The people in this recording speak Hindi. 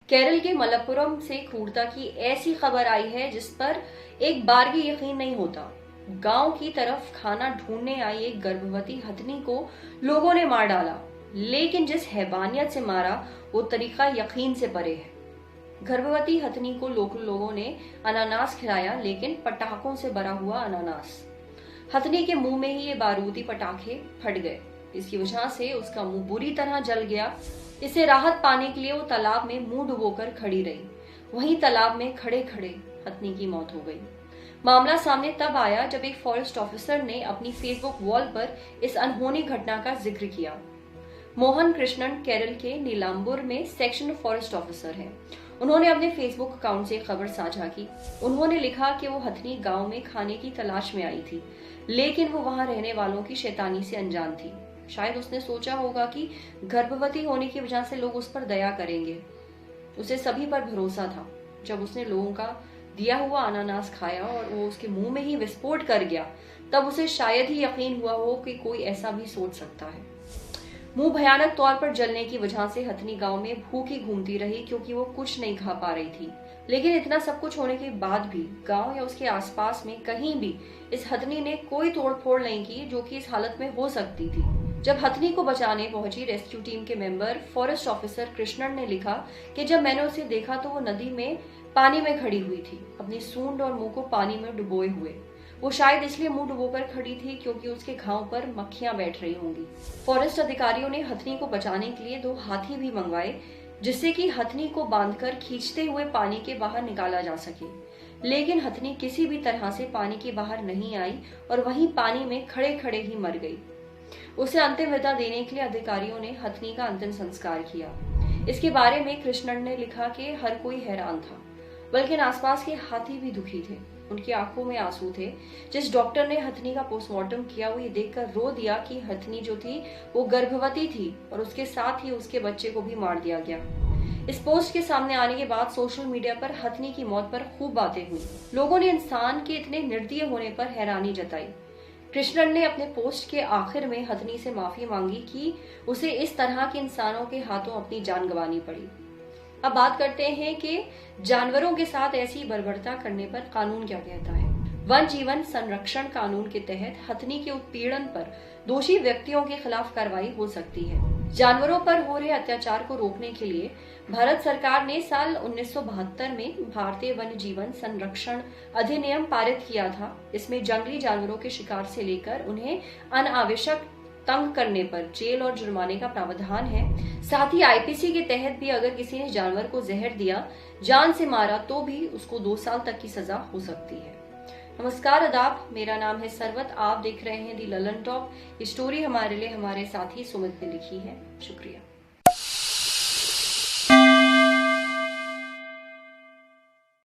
केरल के मलप्पुरम से क्रूरता की ऐसी खबर आई है जिस पर एक बार भी यकीन नहीं होता। गांव की तरफ खाना ढूंढने आई एक गर्भवती हथनी को लोगों ने मार डाला, लेकिन जिस हैवानियत से मारा वो तरीका यकीन से परे है। गर्भवती हथनी को लोकल लोगों ने अनानास खिलाया, लेकिन पटाखों से भरा हुआ अनानास। हथनी के मुंह में ही ये बारूदी पटाखे फट गए। इसकी वजह से उसका मुंह बुरी तरह जल गया। इसे राहत पाने के लिए वो तालाब में मुंह डुबोकर खड़ी रही। वहीं तालाब में खड़े खड़े हथनी की मौत हो गई। मामला सामने तब आया जब एक फॉरेस्ट ऑफिसर ने अपनी फेसबुक वॉल पर इस अनहोनी घटना का जिक्र किया। मोहन कृष्णन केरल के नीलांबुर में सेक्शन फॉरेस्ट ऑफिसर हैं। उन्होंने अपने फेसबुक अकाउंट से खबर साझा की। उन्होंने लिखा कि वो हथनी गांव में खाने की तलाश में आई थी, लेकिन वो वहां रहने वालों की शैतानी से अनजान थी। शायद उसने सोचा होगा कि गर्भवती होने की वजह से लोग उस पर दया करेंगे। उसे सभी पर भरोसा था। जब उसने लोगों का दिया हुआ अनानास खाया और वो उसके मुंह में ही विस्फोट कर गया, तब उसे शायद ही यकीन हुआ हो कि कोई ऐसा भी सोच सकता है। मुंह भयानक तौर पर जलने की वजह से हथनी गांव में भूखी घूमती रही, क्योंकि वो कुछ नहीं खा पा रही थी। लेकिन इतना सब कुछ होने के बाद भी गांव या उसके आसपास में कहीं भी इस हथनी ने कोई तोड़फोड़ नहीं की, जो कि इस हालत में हो सकती थी। जब हथनी को बचाने पहुंची रेस्क्यू टीम के मेंबर फॉरेस्ट ऑफिसर कृष्णन ने लिखा कि जब मैंने उसे देखा तो वो नदी में पानी में खड़ी हुई थी, अपनी सूंड और मुंह को पानी में डुबोए हुए। वो शायद इसलिए मुंह डुबोकर खड़ी थी क्योंकि उसके घाव पर मक्खियां बैठ रही होंगी। फॉरेस्ट अधिकारियों ने हथनी को बचाने के लिए 2 हाथी भी मंगवाए, जिससे कि हथनी को बांधकर खींचते हुए पानी के बाहर निकाला जा सके। लेकिन हथनी किसी भी तरह से पानी के बाहर नहीं आई और वहीं पानी में खड़े खड़े ही मर गई। उसे अंतिम विदा देने के लिए अधिकारियों ने हथनी का अंतिम संस्कार किया। इसके बारे में कृष्णन ने लिखा कि हर कोई हैरान था, बल्कि आसपास के हाथी भी दुखी थे। उनकी आंखों में आंसू थे। जिस डॉक्टर ने हथनी का पोस्टमार्टम किया वो ये देखकर रो दिया कि हथनी जो थी वो गर्भवती थी और उसके साथ ही उसके बच्चे को भी मार दिया गया। इस पोस्ट के सामने आने के बाद सोशल मीडिया पर हथनी की मौत पर खूब बातें हुई। लोगों ने इंसान के इतने निर्दयी होने पर हैरानी जताई। कृष्णन ने अपने पोस्ट के आखिर में हथनी से माफी मांगी कि उसे इस तरह के इंसानों के हाथों अपनी जान गंवानी पड़ी। अब बात करते हैं कि जानवरों के साथ ऐसी बर्बरता करने पर कानून क्या कहता है। वन जीवन संरक्षण कानून के तहत हथनी के उत्पीड़न पर दोषी व्यक्तियों के खिलाफ कार्रवाई हो सकती है। जानवरों पर हो रहे अत्याचार को रोकने के लिए भारत सरकार ने साल 1972 में भारतीय वन जीवन संरक्षण अधिनियम पारित किया था। इसमें जंगली जानवरों के शिकार से लेकर उन्हें अनावश्यक तंग करने पर जेल और जुर्माने का प्रावधान है। साथ ही आईपीसी के तहत भी अगर किसी ने जानवर को जहर दिया, जान से मारा, तो भी उसको 2 साल तक की सजा हो सकती है। नमस्कार, आदाब, मेरा नाम है सरवत। आप देख रहे हैं दी ललन टॉप। ये स्टोरी हमारे लिए हमारे साथी सुमित ने लिखी है। शुक्रिया।